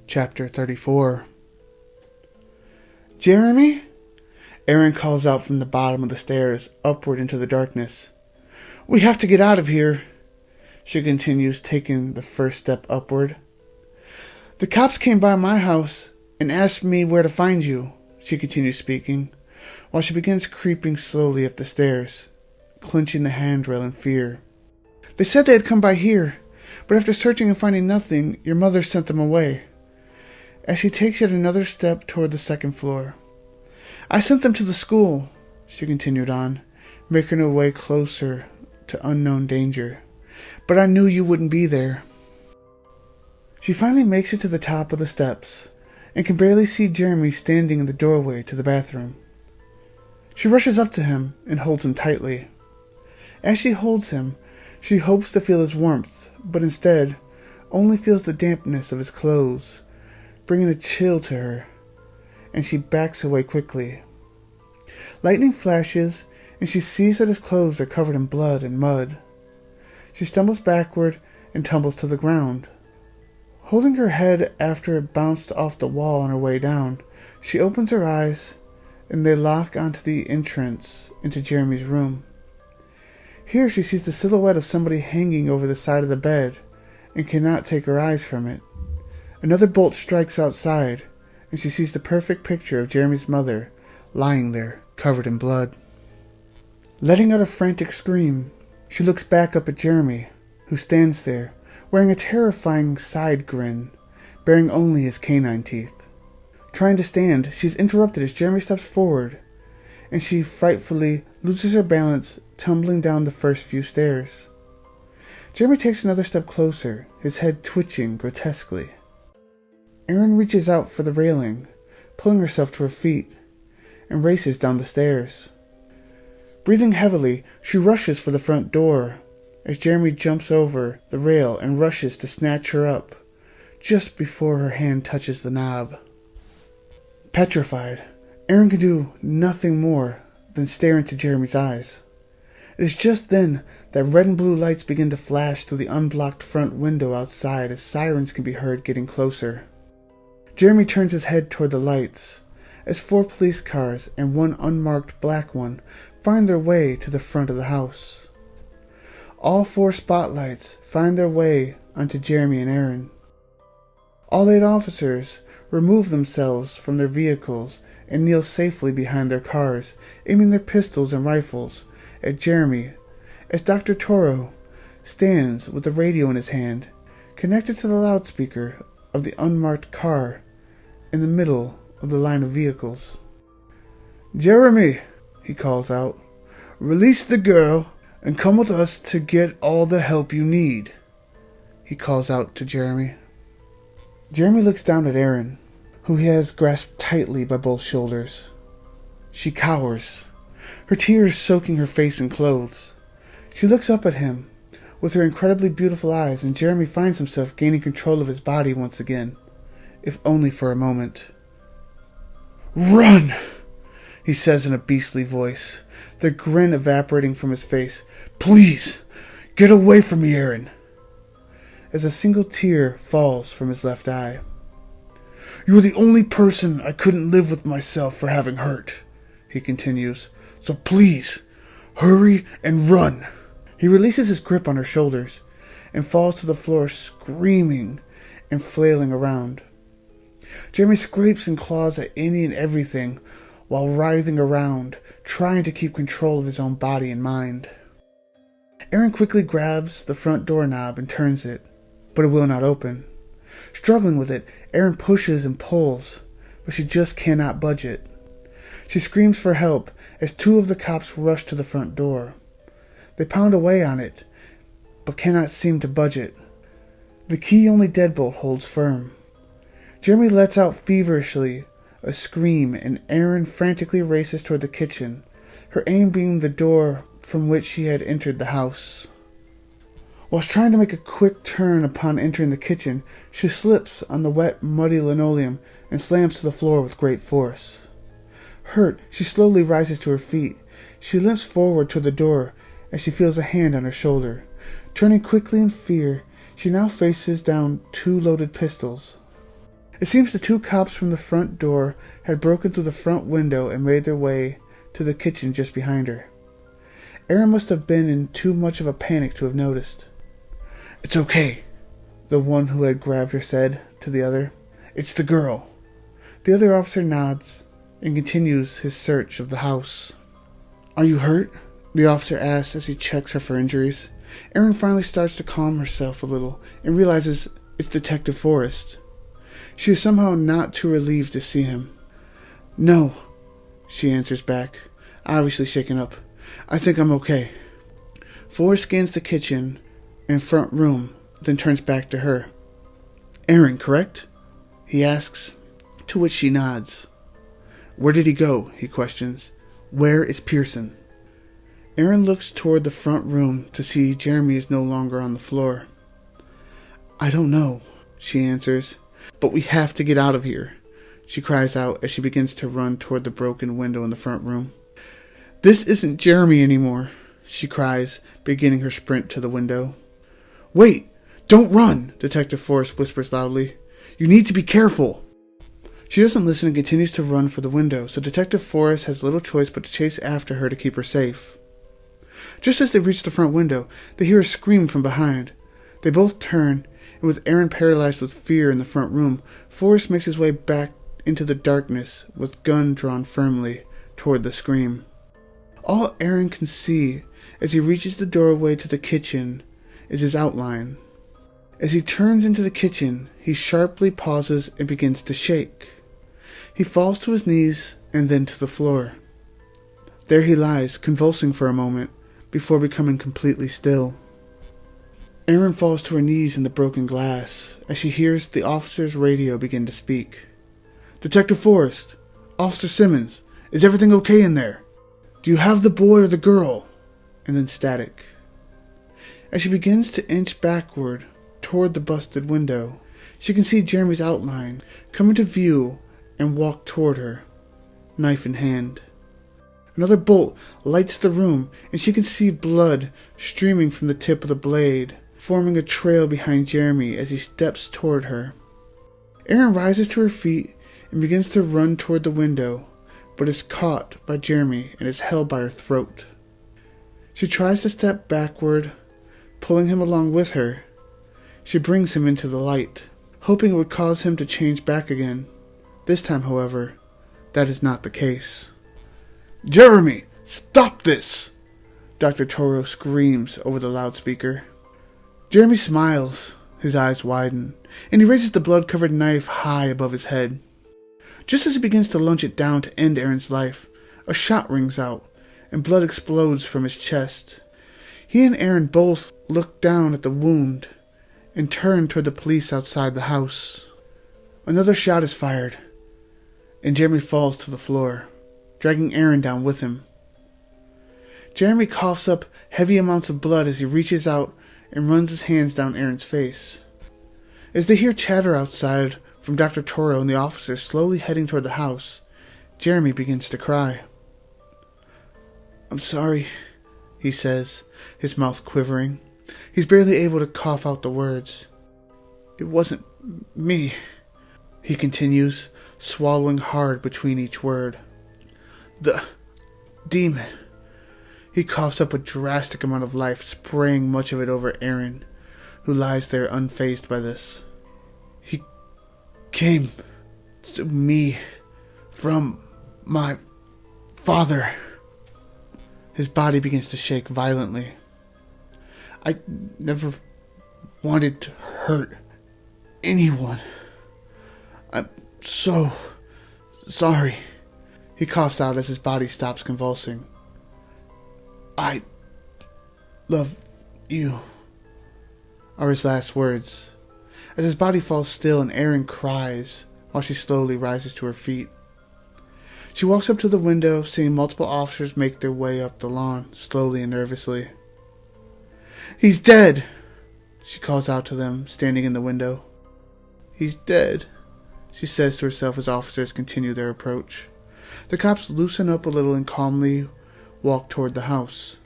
Chapter 34. Jeremy? Aaron calls out from the bottom of the stairs, upward into the darkness. We have to get out of here, she continues, taking the first step upward. The cops came by my house and asked me where to find you, she continues speaking, while she begins creeping slowly up the stairs, clenching the handrail in fear. They said they had come by here, but after searching and finding nothing, your mother sent them away. As she takes yet another step toward the second floor. I sent them to the school, she continued on, making her way closer to unknown danger. But I knew you wouldn't be there. She finally makes it to the top of the steps, and can barely see Jeremy standing in the doorway to the bathroom. She rushes up to him and holds him tightly. As she holds him, she hopes to feel his warmth, but instead only feels the dampness of his clothes, bringing a chill to her, and she backs away quickly. Lightning flashes, and she sees that his clothes are covered in blood and mud. She stumbles backward and tumbles to the ground. Holding her head after it bounced off the wall on her way down, she opens her eyes, and they lock onto the entrance into Jeremy's room. Here she sees the silhouette of somebody hanging over the side of the bed, and cannot take her eyes from it. Another bolt strikes outside, and she sees the perfect picture of Jeremy's mother, lying there, covered in blood. Letting out a frantic scream, she looks back up at Jeremy, who stands there, wearing a terrifying side grin, bearing only his canine teeth. Trying to stand, she is interrupted as Jeremy steps forward, and she frightfully loses her balance, tumbling down the first few stairs. Jeremy takes another step closer, his head twitching grotesquely. Erin reaches out for the railing, pulling herself to her feet, and races down the stairs. Breathing heavily, she rushes for the front door, as Jeremy jumps over the rail and rushes to snatch her up, just before her hand touches the knob. Petrified, Erin can do nothing more than stare into Jeremy's eyes. It is just then that red and blue lights begin to flash through the unblocked front window outside as sirens can be heard getting closer. Jeremy turns his head toward the lights, as 4 police cars and 1 unmarked black one find their way to the front of the house. All 4 spotlights find their way onto Jeremy and Erin. All 8 officers remove themselves from their vehicles and kneel safely behind their cars, aiming their pistols and rifles at Jeremy, as Dr. Toro stands with the radio in his hand, connected to the loudspeaker of the unmarked car in the middle of the line of vehicles. Jeremy, he calls out, release the girl and come with us to get all the help you need, he calls out to Jeremy. Jeremy looks down at Erin, who he has grasped tightly by both shoulders. She cowers, her tears soaking her face and clothes. She looks up at him with her incredibly beautiful eyes, and Jeremy finds himself gaining control of his body once again, if only for a moment. Run, he says in a beastly voice, the grin evaporating from his face. Please, get away from me, Erin. As a single tear falls from his left eye. You are the only person I couldn't live with myself for having hurt, he continues. So please, hurry and run. He releases his grip on her shoulders and falls to the floor, screaming and flailing around. Jeremy scrapes and claws at any and everything while writhing around, trying to keep control of his own body and mind. Erin quickly grabs the front doorknob and turns it, but it will not open. Struggling with it, Erin pushes and pulls, but she just cannot budge it. She screams for help as 2 of the cops rush to the front door. They pound away on it, but cannot seem to budge it. The key-only deadbolt holds firm. Jeremy lets out feverishly a scream, and Erin frantically races toward the kitchen, her aim being the door from which she had entered the house. Whilst trying to make a quick turn upon entering the kitchen, she slips on the wet, muddy linoleum and slams to the floor with great force. Hurt, she slowly rises to her feet. She limps forward to the door as she feels a hand on her shoulder. Turning quickly in fear, she now faces down 2 loaded pistols. It seems the two cops from the front door had broken through the front window and made their way to the kitchen just behind her. Aaron must have been in too much of a panic to have noticed. "It's okay," the one who had grabbed her said to the other. "It's the girl." The other officer nods and continues his search of the house. "Are you hurt?" the officer asks as he checks her for injuries. Aaron finally starts to calm herself a little and realizes it's Detective Forrest. She is somehow not too relieved to see him. "No," she answers back, obviously shaken up. "I think I'm okay." Forrest scans the kitchen and front room, then turns back to her. "Aaron, correct?" he asks, to which she nods. "Where did he go?" he questions. "Where is Pearson?" Aaron looks toward the front room to see Jeremy is no longer on the floor. "I don't know," she answers, "but we have to get out of here," she cries out as she begins to run toward the broken window in the front room. "This isn't Jeremy anymore," she cries, beginning her sprint to the window. "Wait! Don't run!" Detective Forrest whispers loudly. "You need to be careful!" She doesn't listen and continues to run for the window, so Detective Forrest has little choice but to chase after her to keep her safe. Just as they reach the front window, they hear a scream from behind. They both turn, and with Aaron paralyzed with fear in the front room, Forrest makes his way back into the darkness with gun drawn firmly toward the scream. All Aaron can see as he reaches the doorway to the kitchen is his outline. As he turns into the kitchen, he sharply pauses and begins to shake. He falls to his knees and then to the floor. There he lies, convulsing for a moment, before becoming completely still. Aaron falls to her knees in the broken glass as she hears the officer's radio begin to speak. "Detective Forrest, Officer Simmons, is everything okay in there? Do you have the boy or the girl?" And then static. As she begins to inch backward toward the busted window, she can see Jeremy's outline come into view and walk toward her, knife in hand. Another bolt lights the room, and she can see blood streaming from the tip of the blade, forming a trail behind Jeremy as he steps toward her. Aaron rises to her feet and begins to run toward the window, but is caught by Jeremy and is held by her throat. She tries to step backward, pulling him along with her. She brings him into the light, hoping it would cause him to change back again. This time, however, that is not the case. "Jeremy, stop this!" Dr. Toro screams over the loudspeaker. Jeremy smiles, his eyes widen, and he raises the blood-covered knife high above his head. Just as he begins to lunge it down to end Aaron's life, a shot rings out, and blood explodes from his chest. He and Aaron both look down at the wound and turn toward the police outside the house. Another shot is fired, and Jeremy falls to the floor, dragging Aaron down with him. Jeremy coughs up heavy amounts of blood as he reaches out and runs his hands down Aaron's face. As they hear chatter outside from Dr. Toro and the officers slowly heading toward the house, Jeremy begins to cry. "I'm sorry," he says, his mouth quivering. He's barely able to cough out the words. "It wasn't me," he continues, swallowing hard between each word. "The demon." He coughs up a drastic amount of life, spraying much of it over Aaron, who lies there unfazed by this. "He came to me from my father." His body begins to shake violently. "I never wanted to hurt anyone. I'm so sorry." He coughs out as his body stops convulsing. "I love you," are his last words, as his body falls still and Aaron cries while she slowly rises to her feet. She walks up to the window, seeing multiple officers make their way up the lawn, slowly and nervously. "He's dead," she calls out to them, standing in the window. "He's dead," she says to herself as officers continue their approach. The cops loosen up a little and calmly walk toward the house.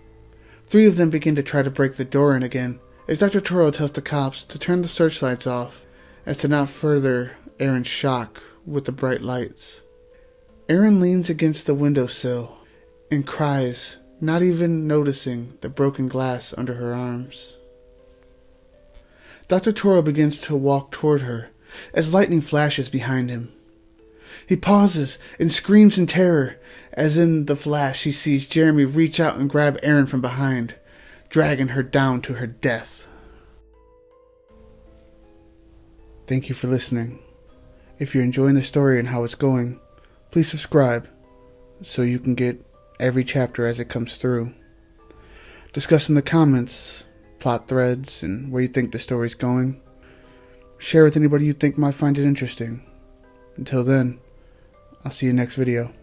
3 of them begin to try to break the door in again, as Dr. Toro tells the cops to turn the searchlights off, as to not further Aaron's shock with the bright lights. Aaron leans against the windowsill and cries, not even noticing the broken glass under her arms. Dr. Toro begins to walk toward her as lightning flashes behind him. He pauses and screams in terror as in the flash he sees Jeremy reach out and grab Aaron from behind, dragging her down to her death. Thank you for listening. If you're enjoying the story and how it's going, please subscribe so you can get every chapter as it comes through. Discuss in the comments, plot threads, and where you think the story's going. Share with anybody you think might find it interesting. Until then, I'll see you next video.